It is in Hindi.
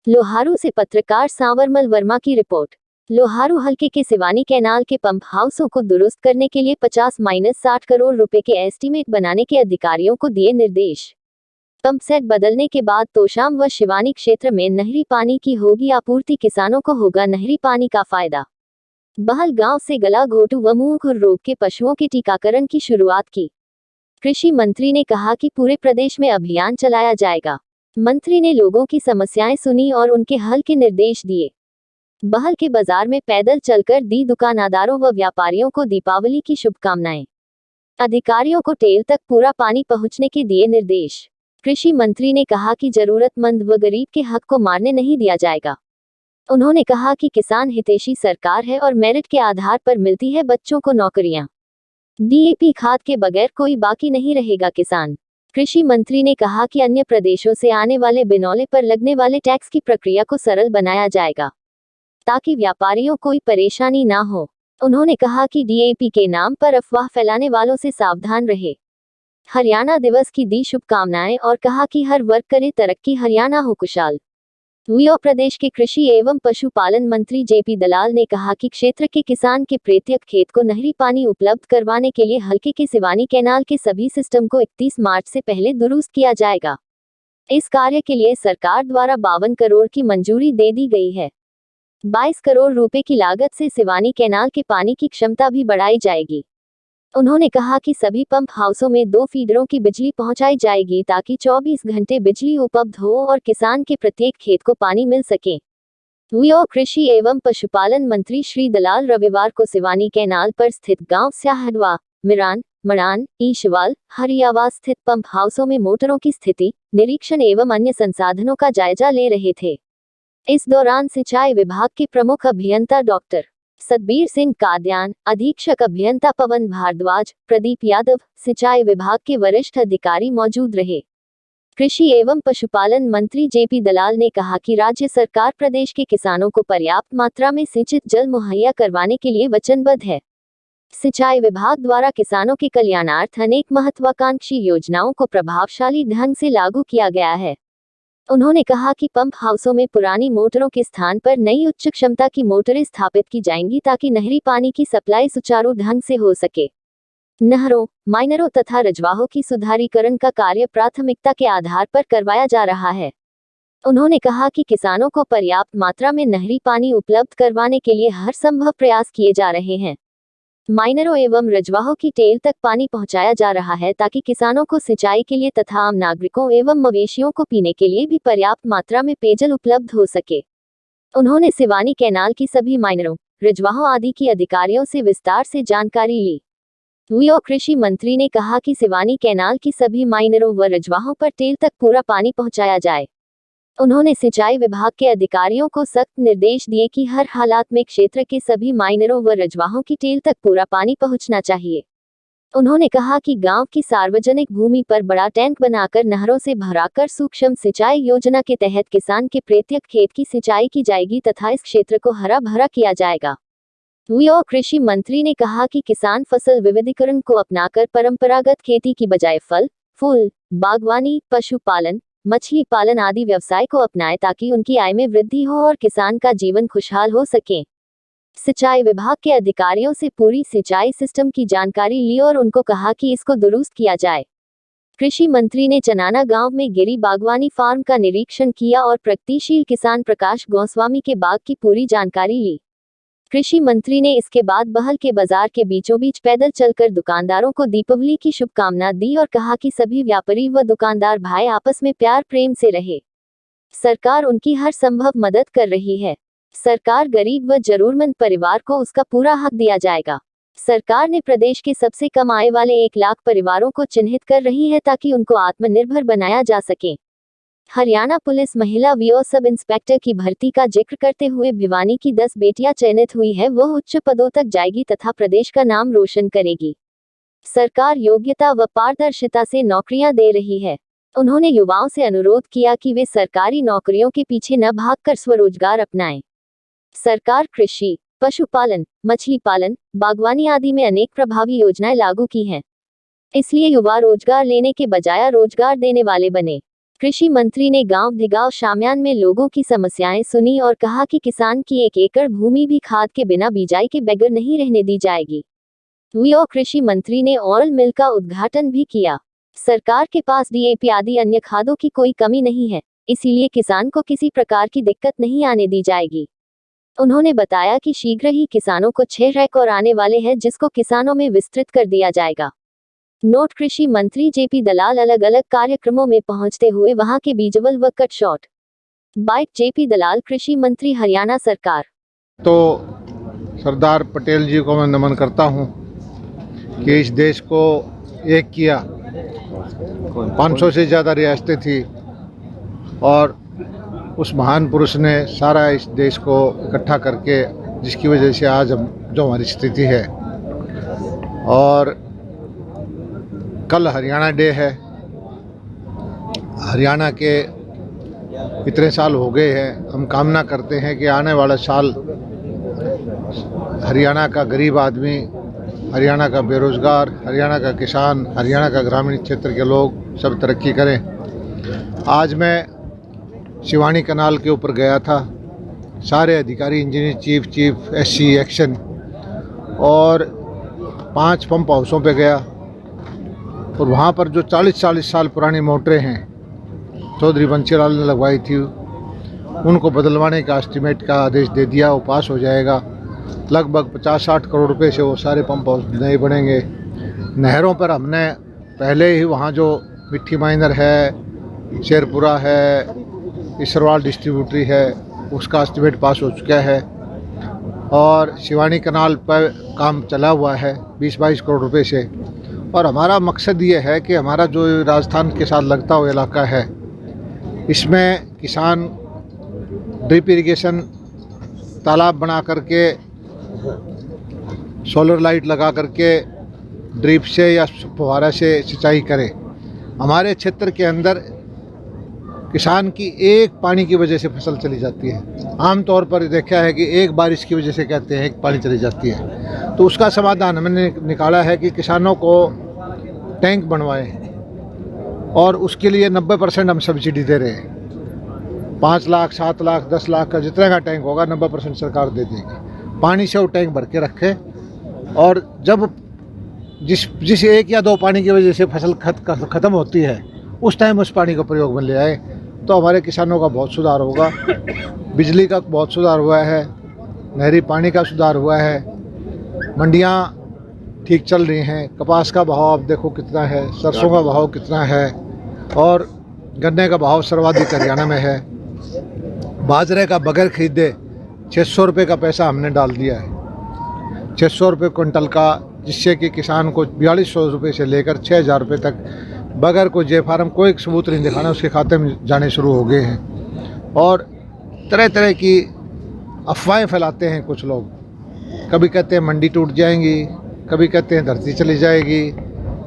लोहारू से पत्रकार सांवरमल वर्मा की रिपोर्ट। लोहारू हलके के सिवानी कैनाल के पंप हाउसों को दुरुस्त करने के लिए 50-60 करोड़ रुपए के एस्टीमेट बनाने के अधिकारियों को दिए निर्देश। पंप सेट बदलने के बाद तोशाम व शिवानी क्षेत्र में नहरी पानी की होगी आपूर्ति, किसानों को होगा नहरी पानी का फायदा। बहल गांव से गला घोटू व मुंह खुर रोग के पशुओं के टीकाकरण की शुरुआत की। कृषि मंत्री ने कहा कि पूरे प्रदेश में अभियान चलाया जाएगा। मंत्री ने लोगों की समस्याएं सुनी और उनके हल के निर्देश दिए। बहल के बाजार में पैदल चलकर दी दुकानदारों व व्यापारियों को दीपावली की शुभकामनाएं। अधिकारियों को टेल तक पूरा पानी पहुंचने के दिए निर्देश। कृषि मंत्री ने कहा कि जरूरतमंद व गरीब के हक को मारने नहीं दिया जाएगा। उन्होंने कहा कि किसान हितैषी सरकार है और मेरिट के आधार पर मिलती है बच्चों को नौकरियां। डीएपी खाद के बगैर कोई बाकी नहीं रहेगा किसान। कृषि मंत्री ने कहा कि अन्य प्रदेशों से आने वाले बिनौले पर लगने वाले टैक्स की प्रक्रिया को सरल बनाया जाएगा ताकि व्यापारियों कोई परेशानी ना हो। उन्होंने कहा कि डीएपी के नाम पर अफवाह फैलाने वालों से सावधान रहे। हरियाणा दिवस की दी शुभकामनाएं और कहा कि हर वर्ग करे तरक्की, हरियाणा हो खुशहाल। वीओ प्रदेश के कृषि एवं पशुपालन मंत्री जेपी दलाल ने कहा कि क्षेत्र के किसान के प्रत्येक खेत को नहरी पानी उपलब्ध करवाने के लिए हलके के सिवानी कैनाल के सभी सिस्टम को 31 मार्च से पहले दुरुस्त किया जाएगा। इस कार्य के लिए सरकार द्वारा 52 करोड़ की मंजूरी दे दी गई है। 22 करोड़ रुपए की लागत से सिवानी कैनाल के पानी की क्षमता भी बढ़ाई जाएगी। उन्होंने कहा कि सभी पंप हाउसों में 2 फीडरों की बिजली पहुंचाई जाएगी ताकि 24 घंटे बिजली उपलब्ध हो और किसान के प्रत्येक खेत को पानी मिल सके। वीओ कृषि एवं पशुपालन मंत्री श्री दलाल रविवार को सिवानी कैनाल पर स्थित गांव स्याहडवा, मिरान, मड़ान, ईशवाल, हरियावास स्थित पंप हाउसों में मोटरों की स्थिति, निरीक्षण एवं अन्य संसाधनों का जायजा ले रहे थे। इस दौरान सिंचाई विभाग के प्रमुख अभियंता डॉक्टर सतबीर सिंह काद्यान, अधीक्षक अभियंता पवन भारद्वाज, प्रदीप यादव, सिंचाई विभाग के वरिष्ठ अधिकारी मौजूद रहे। कृषि एवं पशुपालन मंत्री जेपी दलाल ने कहा कि राज्य सरकार प्रदेश के किसानों को पर्याप्त मात्रा में सिंचित जल मुहैया करवाने के लिए वचनबद्ध है। सिंचाई विभाग द्वारा किसानों के कल्याणार्थ अनेक महत्वाकांक्षी योजनाओं को प्रभावशाली ढंग से लागू किया गया है। उन्होंने कहा कि पंप हाउसों में पुरानी मोटरों के स्थान पर नई उच्च क्षमता की मोटरें स्थापित की जाएंगी ताकि नहरी पानी की सप्लाई सुचारू ढंग से हो सके। नहरों, माइनरों तथा रजवाहों की सुधारीकरण का कार्य प्राथमिकता के आधार पर करवाया जा रहा है। उन्होंने कहा कि किसानों को पर्याप्त मात्रा में नहरी पानी उपलब्ध करवाने के लिए हर संभव प्रयास किए जा रहे हैं। माइनरों एवं रजवाहों की टेल तक पानी पहुंचाया जा रहा है ताकि किसानों को सिंचाई के लिए तथा आम नागरिकों एवं मवेशियों को पीने के लिए भी पर्याप्त मात्रा में पेयजल उपलब्ध हो सके। उन्होंने सिवानी कैनाल की सभी माइनरों, रजवाहों आदि की अधिकारियों से विस्तार से जानकारी ली। वीओ कृषि मंत्री ने कहा कि सिवानी कैनाल की सभी माइनरों व रजवाहों पर टेल तक पूरा पानी पहुंचाया जाए। उन्होंने सिंचाई विभाग के अधिकारियों को सख्त निर्देश दिए कि हर हालात में क्षेत्र के सभी माइनरों व रजवाहों की टेल तक पूरा पानी पहुंचना चाहिए। उन्होंने कहा कि गांव की सार्वजनिक भूमि पर बड़ा टैंक बनाकर नहरों से भराकर सूक्ष्म सिंचाई योजना के तहत किसान के प्रत्येक खेत की सिंचाई की जाएगी तथा इस क्षेत्र को हरा भरा किया जाएगा। वीओ कृषि मंत्री ने कहा कि किसान फसल विविधीकरण को अपनाकर परंपरागत खेती की बजाय फल, फूल, बागवानी, पशुपालन, मछली पालन आदि व्यवसाय को अपनाएं ताकि उनकी आय में वृद्धि हो और किसान का जीवन खुशहाल हो सके। सिंचाई विभाग के अधिकारियों से पूरी सिंचाई सिस्टम की जानकारी ली और उनको कहा कि इसको दुरुस्त किया जाए। कृषि मंत्री ने चनाना गांव में गिरी बागवानी फार्म का निरीक्षण किया और प्रगतिशील किसान प्रकाश गोस्वामी के बाग की पूरी जानकारी ली। कृषि मंत्री ने इसके बाद बहल के बाजार के बीचों बीच पैदल चलकर दुकानदारों को दीपावली की शुभकामना दी और कहा कि सभी व्यापारी व दुकानदार भाई आपस में प्यार प्रेम से रहे। सरकार उनकी हर संभव मदद कर रही है। सरकार गरीब व जरूरतमंद परिवार को उसका पूरा हक दिया जाएगा। सरकार ने प्रदेश के सबसे कम आय वाले 1 लाख परिवारों को चिन्हित कर रही है ताकि उनको आत्मनिर्भर बनाया जा सके। हरियाणा पुलिस महिला वीओ सब इंस्पेक्टर की भर्ती का जिक्र करते हुए भिवानी की 10 बेटियां चयनित हुई है, वह उच्च पदों तक जाएगी तथा प्रदेश का नाम रोशन करेगी। सरकार योग्यता व पारदर्शिता से नौकरियां दे रही है। उन्होंने युवाओं से अनुरोध किया कि वे सरकारी नौकरियों के पीछे न भागकर स्वरोजगार अपनाएं। सरकार कृषि, पशुपालन, मछली पालन, बागवानी आदि में अनेक प्रभावी योजनाएं लागू की हैं। इसलिए युवा रोजगार लेने के बजाय रोजगार देने वाले बने। कृषि मंत्री ने गांव धिगांव शाम्यान में लोगों की समस्याएं सुनी और कहा कि किसान की 1 एकड़ भूमि भी खाद के बिना बिजाई के बगैर नहीं रहने दी जाएगी। और कृषि मंत्री ने ऑयल मिल का उद्घाटन भी किया। सरकार के पास डीएपी आदि अन्य खादों की कोई कमी नहीं है, इसीलिए किसान को किसी प्रकार की दिक्कत नहीं आने दी जाएगी। उन्होंने बताया कि शीघ्र ही किसानों को 6 रैक और आने वाले हैं, जिसको किसानों में विस्तृत कर दिया जाएगा। नोट, कृषि मंत्री जेपी दलाल अलग अलग कार्यक्रमों में पहुंचते हुए वहां के बीजवल व कट शॉट बाइट। जेपी दलाल, कृषि मंत्री, हरियाणा सरकार। तो सरदार पटेल जी को मैं नमन करता हूं कि इस देश को एक किया। 500 से ज़्यादा रियासतें थी और उस महान पुरुष ने सारा इस देश को इकट्ठा करके, जिसकी वजह से आज हम जो हमारी स्थिति है। और कल हरियाणा डे है। हरियाणा के इतने साल हो गए हैं, हम कामना करते हैं कि आने वाला साल हरियाणा का गरीब आदमी, हरियाणा का बेरोज़गार, हरियाणा का किसान, हरियाणा का ग्रामीण क्षेत्र के लोग सब तरक्की करें। आज मैं शिवानी कनाल के ऊपर गया था, सारे अधिकारी, इंजीनियर चीफ एससी एक्शन और 5 पंप हाउसों पे गया और वहाँ पर जो 40-40 साल पुरानी मोटरें हैं चौधरी बंसीलाल ने लगवाई थी, उनको बदलवाने का एस्टीमेट का आदेश दे दिया। वो पास हो जाएगा। लगभग 50-60 करोड़ रुपए से वो सारे पंप हाउस नए बनेंगे। नहरों पर हमने पहले ही वहाँ जो मिट्टी माइनर है, शेरपुरा है, इसरवाल डिस्ट्रीब्यूटरी है, उसका एस्टीमेट पास हो चुका है और शिवानी कनाल पर काम चला हुआ है 20-22 करोड़ रुपए से। और हमारा मकसद ये है कि हमारा जो राजस्थान के साथ लगता हुआ इलाका है, इसमें किसान ड्रिप इरिगेशन, तालाब बना करके, सोलर लाइट लगा करके ड्रिप से या फुहारा से सिंचाई करे। हमारे क्षेत्र के अंदर किसान की एक पानी की वजह से फसल चली जाती है। आमतौर पर देखा है कि एक बारिश की वजह से कहते हैं कि पानी चली जाती है। तो उसका समाधान हमने निकाला है कि किसानों को टैंक बनवाएं और उसके लिए 90% हम सब्सिडी दे रहे हैं। 5 लाख, 7 लाख, 10 लाख का जितना का टैंक होगा 90% सरकार दे देगी। पानी से वो टैंक भर के रखे और जब जिस 1 या 2 पानी की वजह से फसल ख़त्म होती है, उस टाइम उस पानी का प्रयोग में ले आए, तो हमारे किसानों का बहुत सुधार होगा। बिजली का बहुत सुधार हुआ है, नहरी पानी का सुधार हुआ है, मंडियाँ ठीक चल रही हैं। कपास का भाव आप देखो कितना है, सरसों का भाव कितना है और गन्ने का भाव सर्वाधिक हरियाणा में है। बाजरे का बगैर खरीदे 600 रुपये का पैसा हमने डाल दिया है, 600 रुपये क्विंटल का, जिससे कि किसान को 4200 रुपये से लेकर 6000 रुपये तक बगैर कोई जे फार्म, कोई सबूत नहीं दिखाना, उसके खाते में जाने शुरू हो गए हैं। और तरह तरह की अफवाहें फैलाते हैं कुछ लोग। कभी कहते हैं मंडी टूट जाएंगी, कभी कहते हैं धरती चली जाएगी,